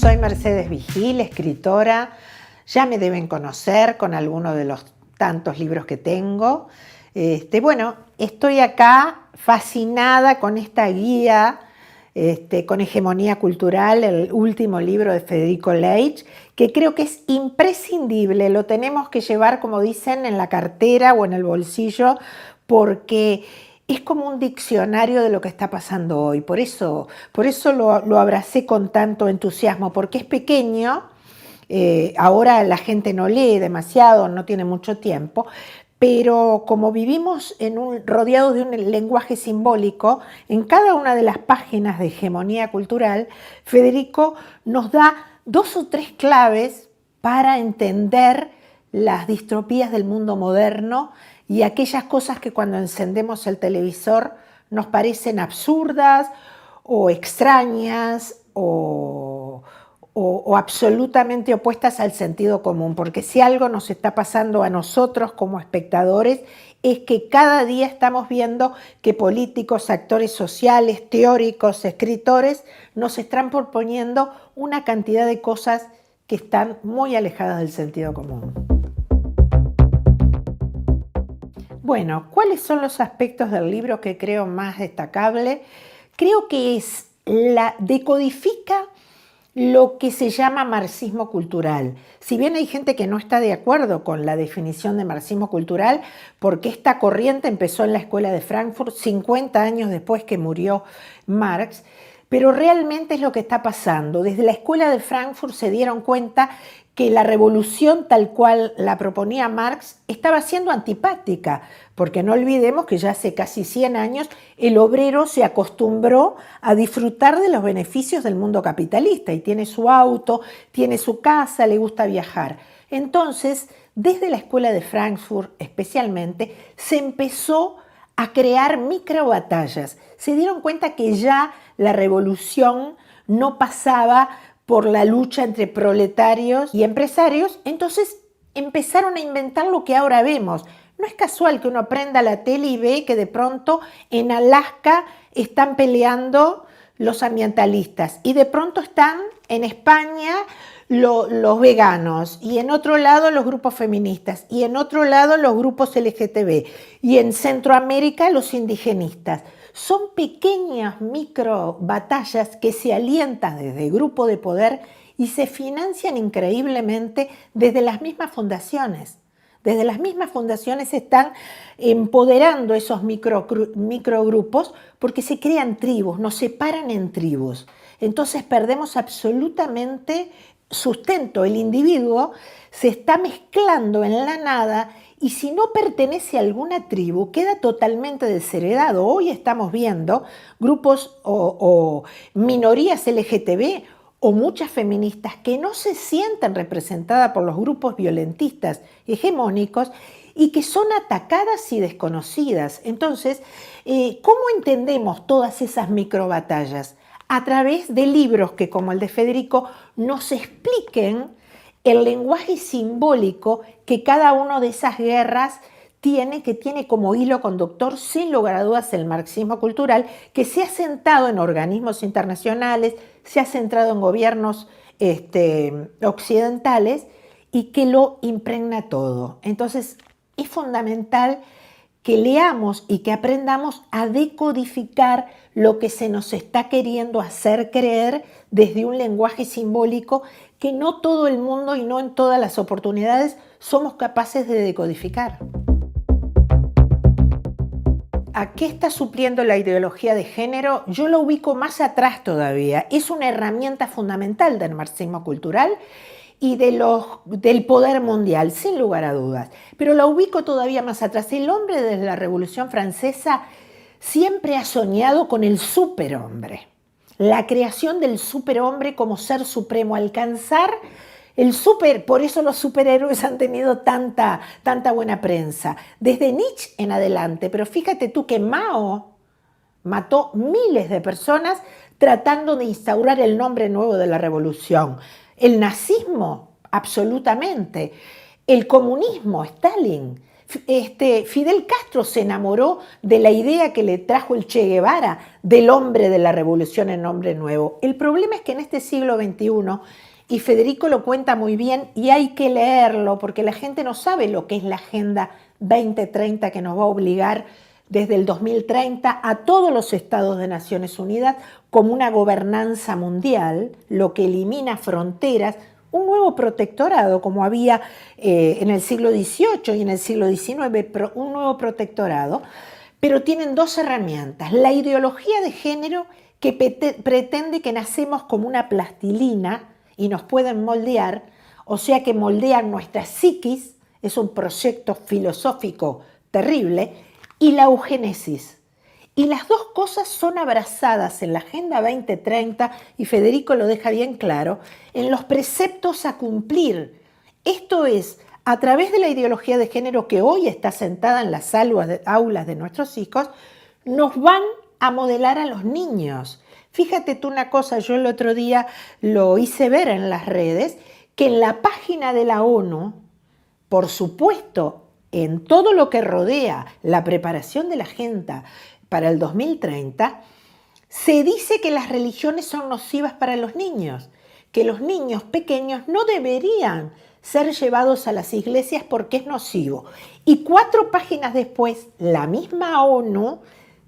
Soy Mercedes Vigil, escritora. Ya me deben conocer con alguno de los tantos libros que tengo. Bueno, estoy acá fascinada con esta guía, con Hegemonía Cultural, el último libro de Federico Leitch, que creo que es imprescindible. Lo tenemos que llevar, como dicen, en la cartera o en el bolsillo, porque es como un diccionario de lo que está pasando hoy. Por eso lo abracé con tanto entusiasmo, porque es pequeño. Ahora la gente no lee demasiado, no tiene mucho tiempo, pero como vivimos rodeados de un lenguaje simbólico, en cada una de las páginas de Hegemonía Cultural, Federico nos da 2 o 3 claves para entender las distopías del mundo moderno y aquellas cosas que cuando encendemos el televisor nos parecen absurdas o extrañas o absolutamente opuestas al sentido común, porque si algo nos está pasando a nosotros como espectadores es que cada día estamos viendo que políticos, actores sociales, teóricos, escritores nos están proponiendo una cantidad de cosas que están muy alejadas del sentido común. Bueno, ¿cuáles son los aspectos del libro que creo más destacable? Creo que decodifica lo que se llama marxismo cultural. Si bien hay gente que no está de acuerdo con la definición de marxismo cultural, porque esta corriente empezó en la Escuela de Frankfurt 50 años después que murió Marx, pero realmente es lo que está pasando. Desde la Escuela de Frankfurt se dieron cuenta que la revolución tal cual la proponía Marx estaba siendo antipática, porque no olvidemos que ya hace casi 100 años el obrero se acostumbró a disfrutar de los beneficios del mundo capitalista y tiene su auto, tiene su casa, le gusta viajar. Entonces, desde la Escuela de Frankfurt especialmente, se empezó a crear microbatallas. Se dieron cuenta que ya la revolución no pasaba por la lucha entre proletarios y empresarios, entonces empezaron a inventar lo que ahora vemos. No es casual que uno prenda la tele y ve que de pronto en Alaska están peleando los ambientalistas y de pronto están en España los veganos y en otro lado los grupos feministas y en otro lado los grupos LGTB y en Centroamérica los indigenistas. Son pequeñas micro batallas que se alientan desde el grupo de poder y se financian increíblemente desde las mismas fundaciones. Desde las mismas fundaciones se están empoderando esos microgrupos porque se crean tribus, nos separan en tribus. Entonces perdemos absolutamente sustento. El individuo se está mezclando en la nada y si no pertenece a alguna tribu queda totalmente desheredado. Hoy estamos viendo grupos o minorías LGTB o muchas feministas que no se sienten representadas por los grupos violentistas hegemónicos y que son atacadas y desconocidas. Entonces, ¿cómo entendemos todas esas microbatallas? A través de libros que, como el de Federico, nos expliquen el lenguaje simbólico que cada una de esas guerras que tiene como hilo conductor, sin lugar a dudas, el marxismo cultural, que se ha sentado en organismos internacionales, se ha centrado en gobiernos occidentales y que lo impregna todo. Entonces, es fundamental que leamos y que aprendamos a decodificar lo que se nos está queriendo hacer creer desde un lenguaje simbólico que no todo el mundo y no en todas las oportunidades somos capaces de decodificar. ¿A qué está supliendo la ideología de género? Yo lo ubico más atrás todavía. Es una herramienta fundamental del marxismo cultural y del poder mundial, sin lugar a dudas. Pero la ubico todavía más atrás. El hombre desde la Revolución Francesa siempre ha soñado con el superhombre. La creación del superhombre como ser supremo, alcanzar por eso los superhéroes han tenido tanta buena prensa, desde Nietzsche en adelante. Pero fíjate tú que Mao mató miles de personas tratando de instaurar el nombre nuevo de la revolución. El nazismo, absolutamente. El comunismo, Stalin. Fidel Castro se enamoró de la idea que le trajo el Che Guevara del hombre de la revolución en hombre nuevo. El problema es que en este siglo XXI, y Federico lo cuenta muy bien y hay que leerlo porque la gente no sabe lo que es la Agenda 2030 que nos va a obligar desde el 2030 a todos los estados de Naciones Unidas como una gobernanza mundial, lo que elimina fronteras, un nuevo protectorado como había en el siglo XVIII y en el siglo XIX, un nuevo protectorado, pero tienen dos herramientas: la ideología de género, que pretende que nacemos como una plastilina y nos pueden moldear, o sea que moldean nuestra psiquis, es un proyecto filosófico terrible, y la eugenesis. Y las dos cosas son abrazadas en la Agenda 2030, y Federico lo deja bien claro, en los preceptos a cumplir. Esto es, a través de la ideología de género que hoy está sentada en las aulas de nuestros hijos, nos van a modelar a los niños. Fíjate tú una cosa, yo el otro día lo hice ver en las redes, que en la página de la ONU, por supuesto, en todo lo que rodea la preparación de la agenda para el 2030, se dice que las religiones son nocivas para los niños, que los niños pequeños no deberían ser llevados a las iglesias porque es nocivo. Y 4 páginas después, la misma ONU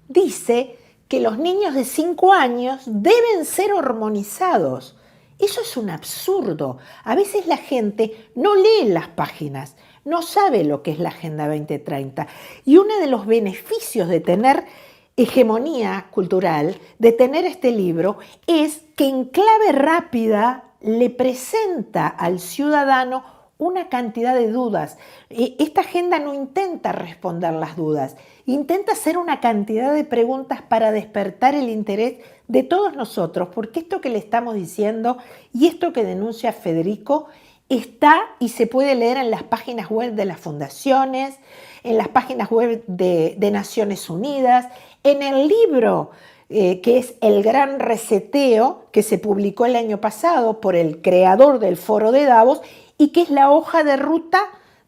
dice que los niños de 5 años deben ser hormonizados. Eso es un absurdo. A veces la gente no lee las páginas, no sabe lo que es la Agenda 2030. Y uno de los beneficios de tener hegemonía cultural, de tener este libro, es que en clave rápida le presenta al ciudadano una cantidad de dudas. Esta agenda no intenta responder las dudas, intenta hacer una cantidad de preguntas para despertar el interés de todos nosotros, porque esto que le estamos diciendo y esto que denuncia Federico está y se puede leer en las páginas web de las fundaciones, en las páginas web de Naciones Unidas, en el libro que es El Gran Reseteo, que se publicó el año pasado por el creador del Foro de Davos y que es la hoja de ruta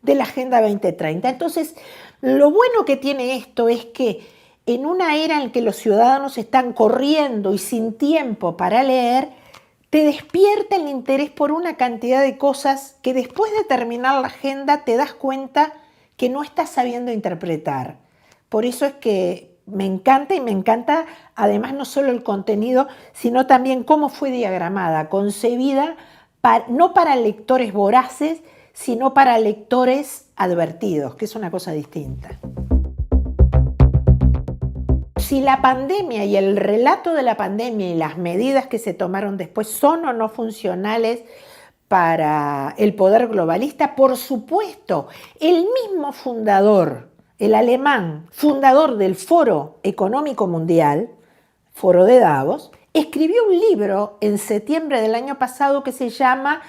de la Agenda 2030. Entonces, lo bueno que tiene esto es que en una era en que los ciudadanos están corriendo y sin tiempo para leer, te despierta el interés por una cantidad de cosas que después de terminar la agenda te das cuenta que no estás sabiendo interpretar. Por eso es que me encanta, y me encanta además no solo el contenido, sino también cómo fue diagramada, concebida no para lectores voraces, sino para lectores advertidos, que es una cosa distinta. Si la pandemia y el relato de la pandemia y las medidas que se tomaron después son o no funcionales para el poder globalista, por supuesto, el mismo fundador, el alemán, fundador del Foro Económico Mundial, Foro de Davos, escribió un libro en septiembre del año pasado que se llama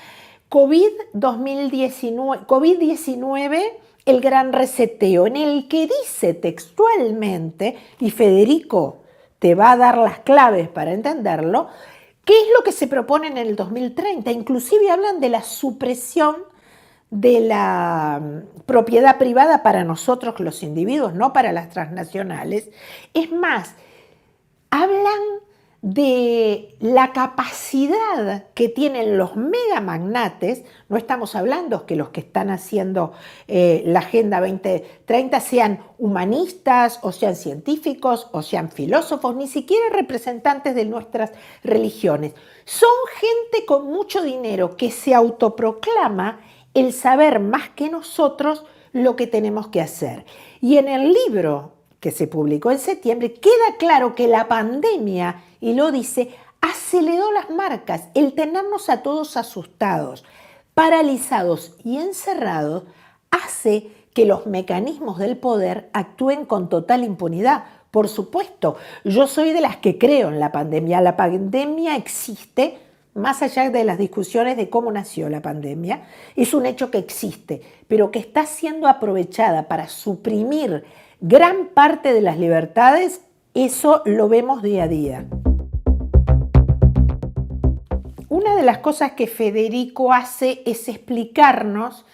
COVID-19, el Gran Reseteo, en el que dice textualmente, y Federico te va a dar las claves para entenderlo, qué es lo que se propone en el 2030. Inclusive hablan de la supresión de la propiedad privada para nosotros los individuos, no para las transnacionales. Es más, hablan de la capacidad que tienen los megamagnates. No estamos hablando que los que están haciendo la Agenda 2030 sean humanistas o sean científicos o sean filósofos, ni siquiera representantes de nuestras religiones. Son gente con mucho dinero que se autoproclama el saber más que nosotros lo que tenemos que hacer. Y en el libro que se publicó en septiembre, queda claro que la pandemia, y lo dice, aceleró las marcas. El tenernos a todos asustados, paralizados y encerrados hace que los mecanismos del poder actúen con total impunidad. Por supuesto, yo soy de las que creo en la pandemia. La pandemia existe, más allá de las discusiones de cómo nació la pandemia, es un hecho que existe, pero que está siendo aprovechada para suprimir gran parte de las libertades. Eso lo vemos día a día. Una de las cosas que Federico hace es explicarnos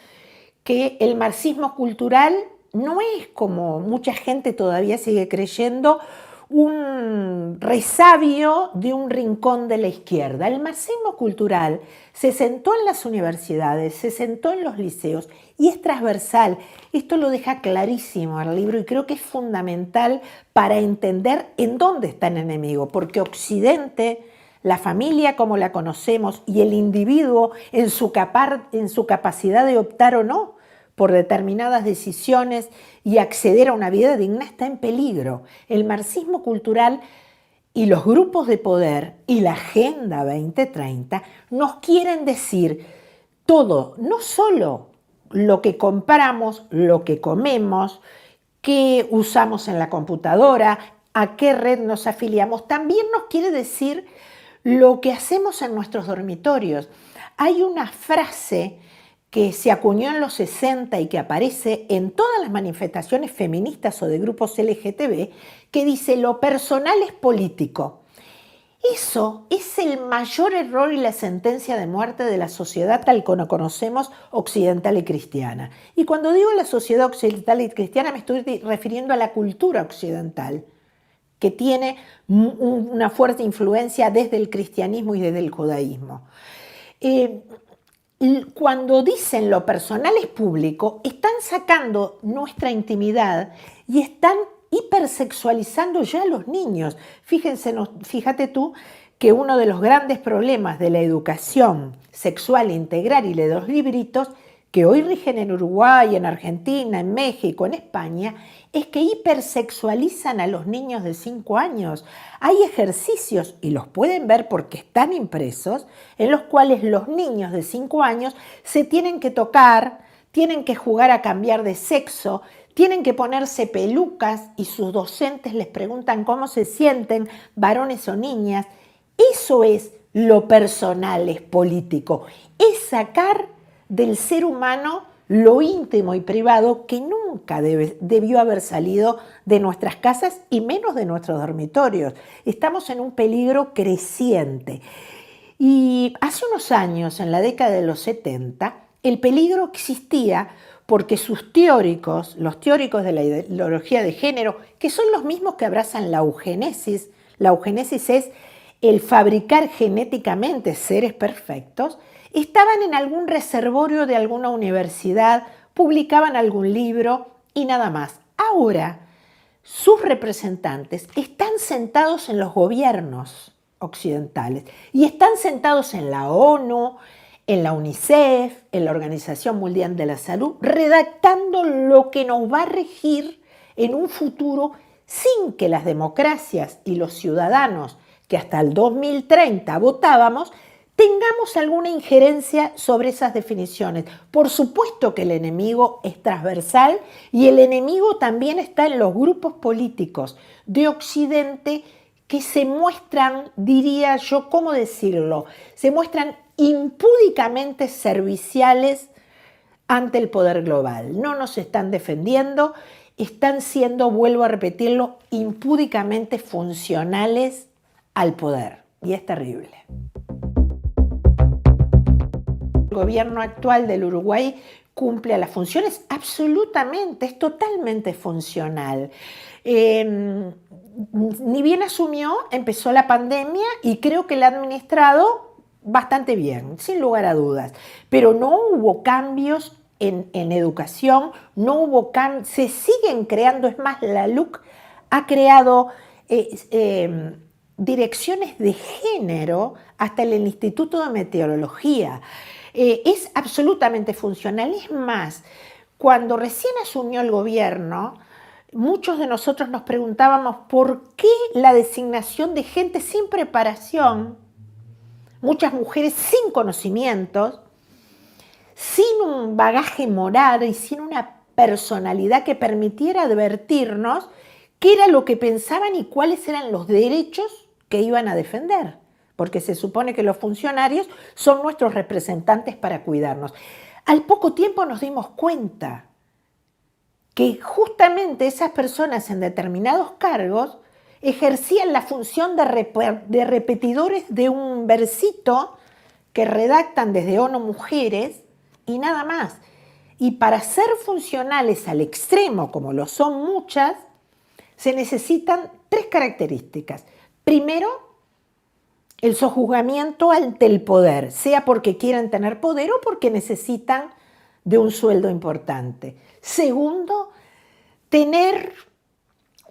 que el marxismo cultural no es, como mucha gente todavía sigue creyendo, un resabio de un rincón de la izquierda. El marxismo cultural se sentó en las universidades, se sentó en los liceos y es transversal. Esto lo deja clarísimo el libro y creo que es fundamental para entender en dónde está el enemigo, porque Occidente, la familia como la conocemos y el individuo en su capacidad de optar o no por determinadas decisiones y acceder a una vida digna está en peligro. El marxismo cultural y los grupos de poder y la Agenda 2030 nos quieren decir todo, no solo lo que compramos, lo que comemos, qué usamos en la computadora, a qué red nos afiliamos, también nos quiere decir lo que hacemos en nuestros dormitorios. Hay una frase que se acuñó en los 60 y que aparece en todas las manifestaciones feministas o de grupos LGTB, que dice: lo personal es político. Eso es el mayor error y la sentencia de muerte de la sociedad tal como conocemos, occidental y cristiana. Y cuando digo la sociedad occidental y cristiana me estoy refiriendo a la cultura occidental, que tiene una fuerte influencia desde el cristianismo y desde el judaísmo. Cuando dicen lo personal es público, están sacando nuestra intimidad y están hipersexualizando ya a los niños. Fíjate tú que uno de los grandes problemas de la educación sexual integral y de los libritos que hoy rigen en Uruguay, en Argentina, en México, en España, es que hipersexualizan a los niños de 5 años. Hay ejercicios, y los pueden ver porque están impresos, en los cuales los niños de 5 años se tienen que tocar, tienen que jugar a cambiar de sexo, tienen que ponerse pelucas y sus docentes les preguntan cómo se sienten, varones o niñas. Eso es lo personal, es político. Es sacar del ser humano lo íntimo y privado que nunca debió haber salido de nuestras casas y menos de nuestros dormitorios. Estamos en un peligro creciente. Y hace unos años, en la década de los 70, el peligro existía porque sus teóricos, los teóricos de la ideología de género, que son los mismos que abrazan la eugenesis es el fabricar genéticamente seres perfectos, estaban en algún reservorio de alguna universidad, publicaban algún libro y nada más. Ahora, sus representantes están sentados en los gobiernos occidentales y están sentados en la ONU, en la UNICEF, en la Organización Mundial de la Salud, redactando lo que nos va a regir en un futuro sin que las democracias y los ciudadanos que hasta el 2030 votábamos tengamos alguna injerencia sobre esas definiciones. Por supuesto que el enemigo es transversal y el enemigo también está en los grupos políticos de Occidente que se muestran, diría yo, ¿cómo decirlo? Se muestran impúdicamente serviciales ante el poder global. No nos están defendiendo, están siendo, vuelvo a repetirlo, impúdicamente funcionales al poder. Y es terrible. El gobierno actual del Uruguay cumple a las funciones absolutamente, es totalmente funcional. Ni bien asumió, empezó la pandemia y creo que la ha administrado bastante bien, sin lugar a dudas. Pero no hubo cambios en educación, no hubo se siguen creando, es más, la LUC ha creado direcciones de género hasta en el Instituto de Meteorología. Es absolutamente funcional. Es más, cuando recién asumió el gobierno, muchos de nosotros nos preguntábamos por qué la designación de gente sin preparación, muchas mujeres sin conocimientos, sin un bagaje moral y sin una personalidad que permitiera advertirnos qué era lo que pensaban y cuáles eran los derechos que iban a defender, porque se supone que los funcionarios son nuestros representantes para cuidarnos. Al poco tiempo nos dimos cuenta que justamente esas personas en determinados cargos ejercían la función de repetidores de un versito que redactan desde ONU Mujeres y nada más. Y para ser funcionales al extremo, como lo son muchas, se necesitan 3 características. Primero, el sojuzgamiento ante el poder, sea porque quieren tener poder o porque necesitan de un sueldo importante. Segundo, tener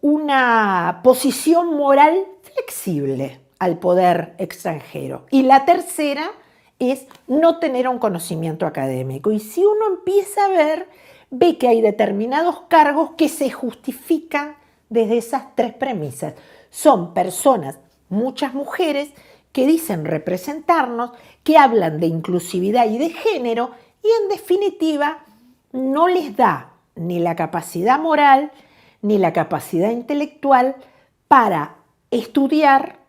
una posición moral flexible al poder extranjero. Y la tercera es no tener un conocimiento académico. Y si uno empieza a ver, ve que hay determinados cargos que se justifican desde esas 3 premisas. Son personas, muchas mujeres, que dicen representarnos, que hablan de inclusividad y de género y en definitiva no les da ni la capacidad moral ni la capacidad intelectual para estudiar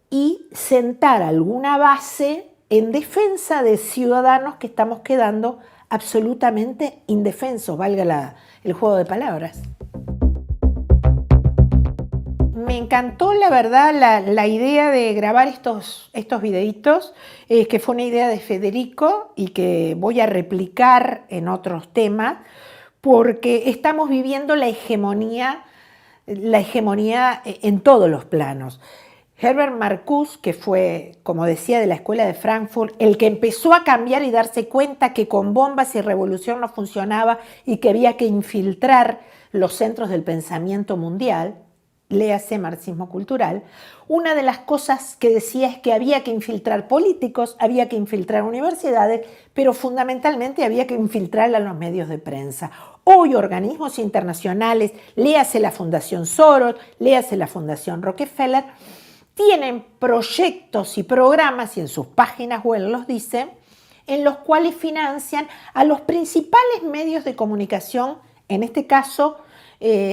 y sentar alguna base en defensa de ciudadanos que estamos quedando absolutamente indefensos, valga el juego de palabras. Me encantó, la verdad, la idea de grabar estos videitos, que fue una idea de Federico y que voy a replicar en otros temas, porque estamos viviendo la hegemonía en todos los planos. Herbert Marcuse, que fue, como decía, de la Escuela de Frankfurt, el que empezó a cambiar y darse cuenta que con bombas y revolución no funcionaba y que había que infiltrar los centros del pensamiento mundial, léase marxismo cultural, una de las cosas que decía es que había que infiltrar políticos, había que infiltrar universidades, pero fundamentalmente había que infiltrar a los medios de prensa. Hoy organismos internacionales, léase la Fundación Soros, léase la Fundación Rockefeller, tienen proyectos y programas, y en sus páginas web los dicen, en los cuales financian a los principales medios de comunicación. En este caso,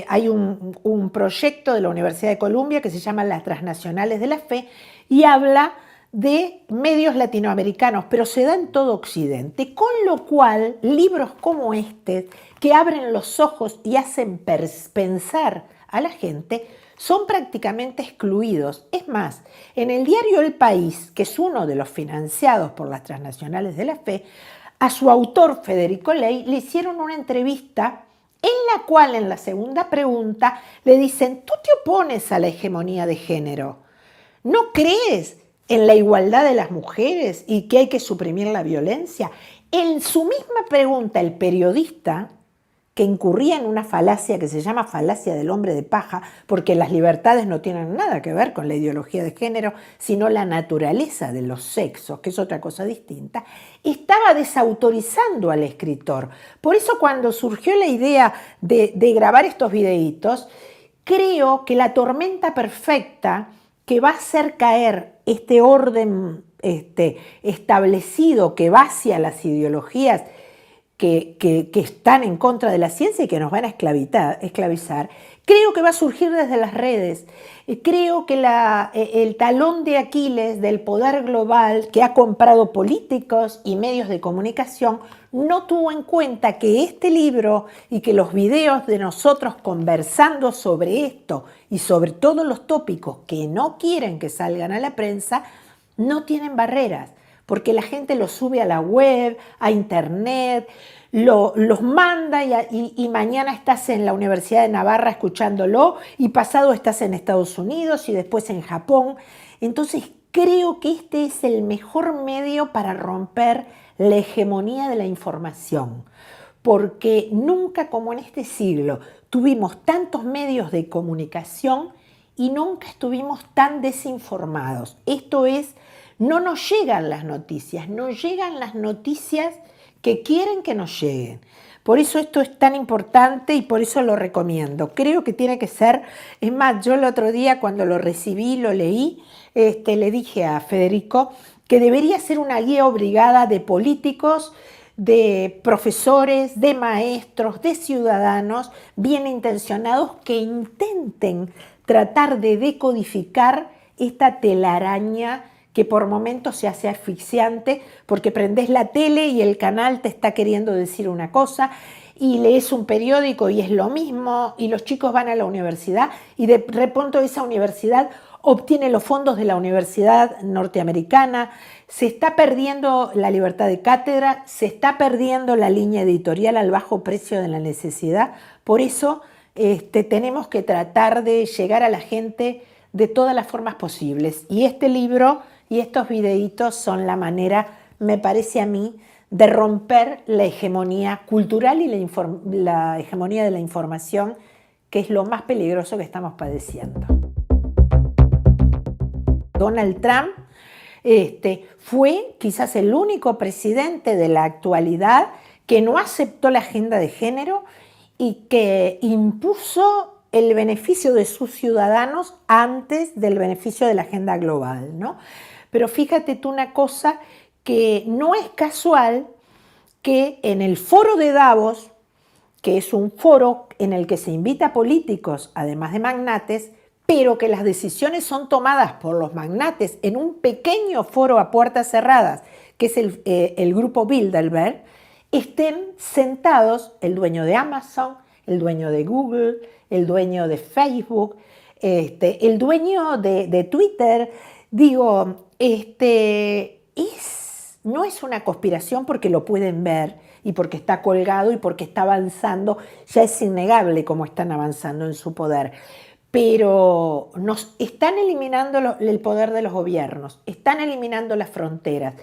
hay un proyecto de la Universidad de Columbia que se llama Las Transnacionales de la Fe y habla de medios latinoamericanos, pero se da en todo Occidente, con lo cual libros como este, que abren los ojos y hacen pensar a la gente, son prácticamente excluidos. Es más, en el diario El País, que es uno de los financiados por las Transnacionales de la Fe, a su autor, Federico Ley, le hicieron una entrevista en la cual, en la segunda pregunta, le dicen: ¿tú te opones a la hegemonía de género? ¿No crees en la igualdad de las mujeres y que hay que suprimir la violencia? En su misma pregunta, el periodista, que incurría en una falacia que se llama falacia del hombre de paja, porque las libertades no tienen nada que ver con la ideología de género, sino la naturaleza de los sexos, que es otra cosa distinta, estaba desautorizando al escritor. Por eso, cuando surgió la idea de grabar estos videitos, creo que la tormenta perfecta que va a hacer caer este orden establecido que va hacia las ideologías que están en contra de la ciencia y que nos van a esclavizar, creo que va a surgir desde las redes. Creo que el talón de Aquiles del poder global que ha comprado políticos y medios de comunicación no tuvo en cuenta que este libro y que los videos de nosotros conversando sobre esto y sobre todos los tópicos que no quieren que salgan a la prensa no tienen barreras, porque la gente los sube a la web, a internet, los manda y mañana estás en la Universidad de Navarra escuchándolo y pasado estás en Estados Unidos y después en Japón. Entonces creo que este es el mejor medio para romper la hegemonía de la información, porque nunca como en este siglo tuvimos tantos medios de comunicación y nunca estuvimos tan desinformados. Esto es, no nos llegan las noticias, no llegan las noticias que quieren que nos lleguen. Por eso esto es tan importante y por eso lo recomiendo. Creo que tiene que ser, es más, yo el otro día cuando lo recibí, lo leí, le dije a Federico que debería ser una guía obligada de políticos, de profesores, de maestros, de ciudadanos bien intencionados que intenten tratar de decodificar esta telaraña que por momentos se hace asfixiante porque prendés la tele y el canal te está queriendo decir una cosa y lees un periódico y es lo mismo y los chicos van a la universidad y de repente esa universidad obtiene los fondos de la Universidad Norteamericana, se está perdiendo la libertad de cátedra, se está perdiendo la línea editorial al bajo precio de la necesidad. Por eso tenemos que tratar de llegar a la gente de todas las formas posibles. Y este libro y estos videitos son la manera, me parece a mí, de romper la hegemonía cultural y la hegemonía de la información, que es lo más peligroso que estamos padeciendo. Donald Trump fue quizás el único presidente de la actualidad que no aceptó la agenda de género y que impuso el beneficio de sus ciudadanos antes del beneficio de la agenda global, ¿no? Pero fíjate tú una cosa, que no es casual que en el foro de Davos, que es un foro en el que se invita a políticos, además de magnates, pero que las decisiones son tomadas por los magnates en un pequeño foro a puertas cerradas, que es el grupo Bilderberg, estén sentados el dueño de Amazon, el dueño de Google, el dueño de Facebook, el dueño de Twitter. Digo, no es una conspiración porque lo pueden ver y porque está colgado y porque está avanzando. Ya es innegable cómo están avanzando en su poder. Pero nos están eliminando el poder de los gobiernos, están eliminando las fronteras.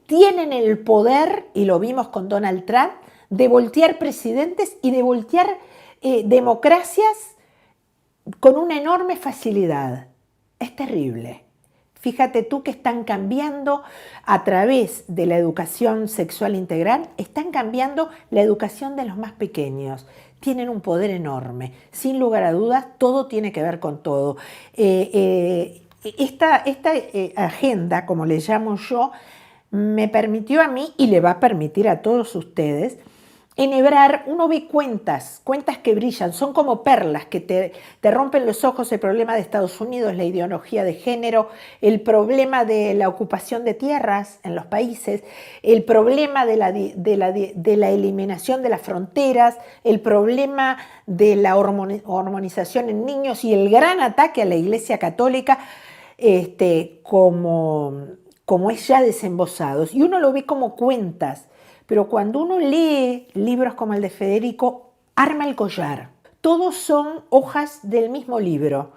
Tienen el poder, y lo vimos con Donald Trump, de voltear presidentes y de voltear democracias con una enorme facilidad. Es terrible. Fíjate tú que están cambiando a través de la educación sexual integral, están cambiando la educación de los más pequeños. Tienen un poder enorme. Sin lugar a dudas, todo tiene que ver con todo. Esta agenda, como le llamo yo, me permitió a mí y le va a permitir a todos ustedes enhebrar. Uno ve cuentas que brillan, son como perlas que te rompen los ojos. El problema de Estados Unidos, la ideología de género, el problema de la ocupación de tierras en los países, el problema de la eliminación de las fronteras, el problema de la hormonización en niños y el gran ataque a la Iglesia Católica como es ya desembosados. Y uno lo ve como cuentas. Pero cuando uno lee libros como el de Federico, arma el collar. Todos son hojas del mismo libro.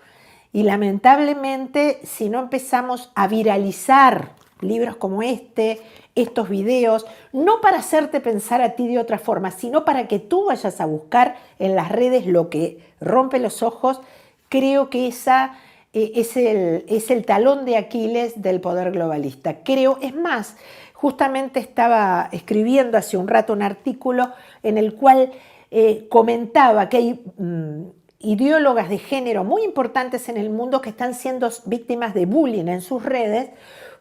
Y lamentablemente, si no empezamos a viralizar libros como estos videos, no para hacerte pensar a ti de otra forma, sino para que tú vayas a buscar en las redes lo que rompe los ojos, creo que esa es el talón de Aquiles del poder globalista. Es más, justamente estaba escribiendo hace un rato un artículo en el cual comentaba que hay ideólogas de género muy importantes en el mundo que están siendo víctimas de bullying en sus redes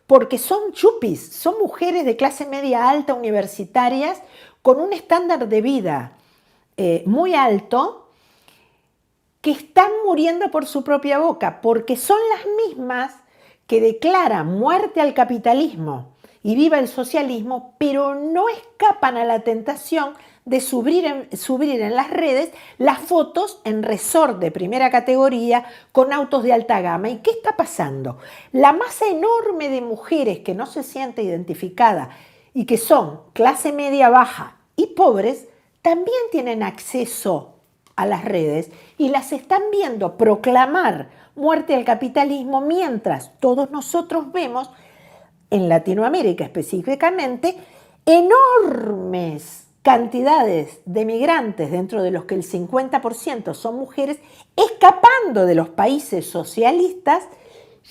porque son chupis, son mujeres de clase media alta, universitarias, con un estándar de vida muy alto, que están muriendo por su propia boca, porque son las mismas que declaran muerte al capitalismo y viva el socialismo, pero no escapan a la tentación de subir en las redes las fotos en resort de primera categoría con autos de alta gama. ¿Y qué está pasando? La masa enorme de mujeres que no se siente identificada y que son clase media baja y pobres, también tienen acceso a las redes y las están viendo proclamar muerte al capitalismo, mientras todos nosotros vemos en Latinoamérica específicamente enormes cantidades de migrantes, dentro de los que el 50% son mujeres, escapando de los países socialistas,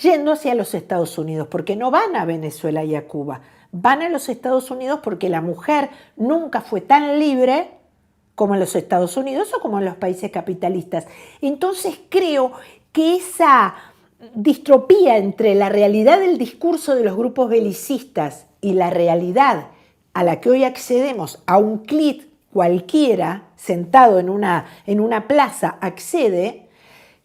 yendo hacia los Estados Unidos, porque no van a Venezuela y a Cuba, van a los Estados Unidos porque la mujer nunca fue tan libre como en los Estados Unidos o como en los países capitalistas. Entonces creo que esa distropía entre la realidad del discurso de los grupos belicistas y la realidad a la que hoy accedemos a un clic, cualquiera sentado en una plaza accede,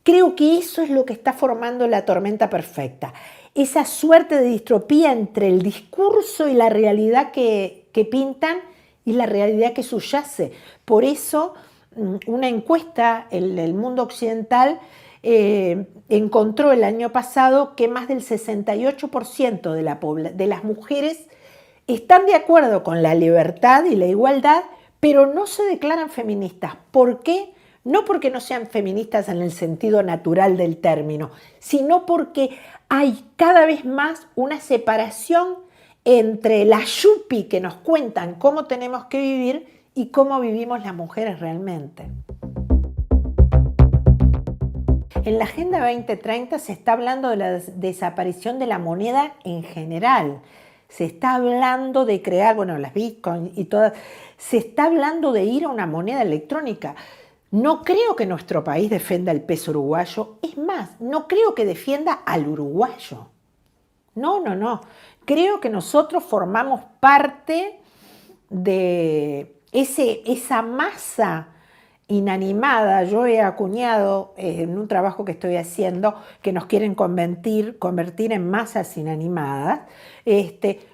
creo que eso es lo que está formando la tormenta perfecta. Esa suerte de distropía entre el discurso y la realidad que pintan y la realidad que subyace. Por eso una encuesta en el mundo occidental encontró el año pasado que más del 68% de las mujeres están de acuerdo con la libertad y la igualdad, pero no se declaran feministas. ¿Por qué? No porque no sean feministas en el sentido natural del término, sino porque hay cada vez más una separación entre la yupi que nos cuentan cómo tenemos que vivir y cómo vivimos las mujeres realmente. En la Agenda 2030 se está hablando de la desaparición de la moneda en general. Se está hablando de crear, bueno, las Bitcoin y todas. Se está hablando de ir a una moneda electrónica. No creo que nuestro país defienda el peso uruguayo. Es más, no creo que defienda al uruguayo. No. Creo que nosotros formamos parte de esa masa inanimada. Yo he acuñado en un trabajo que estoy haciendo que nos quieren convertir en masas inanimadas.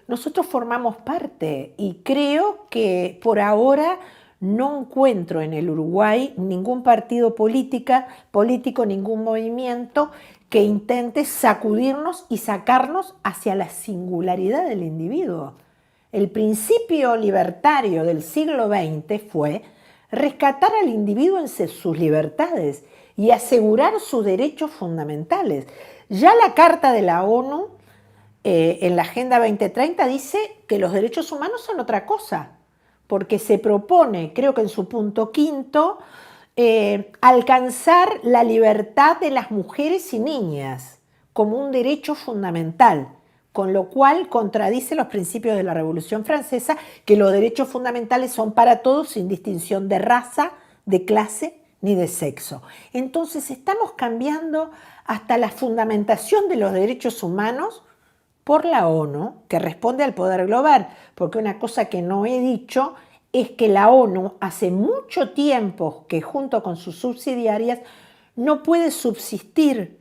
Nosotros formamos parte y creo que por ahora no encuentro en el Uruguay ningún partido político, ningún movimiento que intente sacudirnos y sacarnos hacia la singularidad del individuo. El principio libertario del siglo XX fue rescatar al individuo en sus libertades y asegurar sus derechos fundamentales. Ya la Carta de la ONU en la Agenda 2030 dice que los derechos humanos son otra cosa, porque se propone, creo que en su punto quinto, alcanzar la libertad de las mujeres y niñas como un derecho fundamental, con lo cual contradice los principios de la Revolución Francesa, que los derechos fundamentales son para todos sin distinción de raza, de clase ni de sexo. Entonces estamos cambiando hasta la fundamentación de los derechos humanos por la ONU, que responde al poder global, porque una cosa que no he dicho es que la ONU hace mucho tiempo que junto con sus subsidiarias no puede subsistir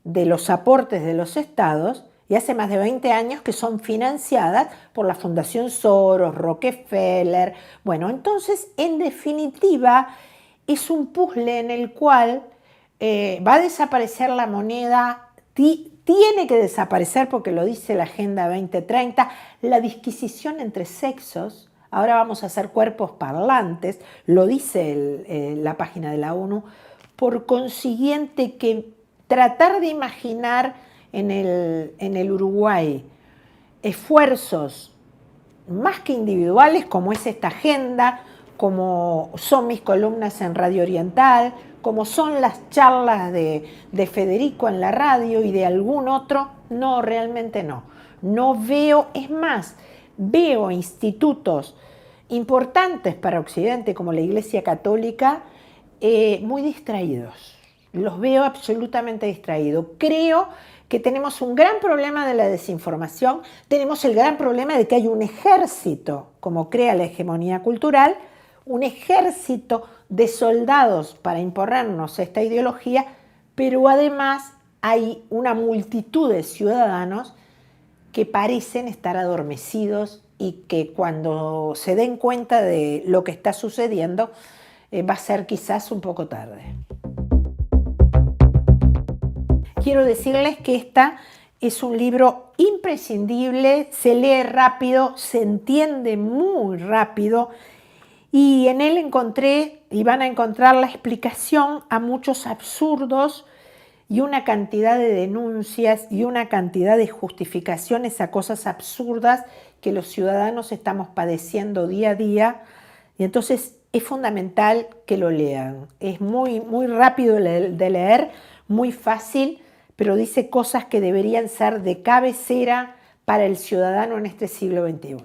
de los aportes de los estados y hace más de 20 años que son financiadas por la Fundación Soros, Rockefeller. Bueno, entonces, en definitiva, es un puzzle en el cual va a desaparecer la moneda, tiene que desaparecer porque lo dice la Agenda 2030, la disquisición entre sexos. Ahora vamos a hacer cuerpos parlantes, lo dice la página de la ONU. Por consiguiente, que tratar de imaginar en el Uruguay esfuerzos más que individuales, como es esta agenda, como son mis columnas en Radio Oriental, como son las charlas de Federico en la radio y de algún otro, no, realmente no. No veo, es más, veo institutos importantes para Occidente, como la Iglesia Católica, muy distraídos. Los veo absolutamente distraídos. Creo que tenemos un gran problema de la desinformación, tenemos el gran problema de que hay un ejército, como crea la hegemonía cultural, un ejército de soldados para imponernos esta ideología, pero además hay una multitud de ciudadanos que parecen estar adormecidos y que cuando se den cuenta de lo que está sucediendo va a ser quizás un poco tarde. Quiero decirles que esta es un libro imprescindible, se lee rápido, se entiende muy rápido y en él encontré y van a encontrar la explicación a muchos absurdos y una cantidad de denuncias y una cantidad de justificaciones a cosas absurdas que los ciudadanos estamos padeciendo día a día. Y entonces es fundamental que lo lean. Es muy rápido de leer, muy fácil, pero dice cosas que deberían ser de cabecera para el ciudadano en este siglo XXI.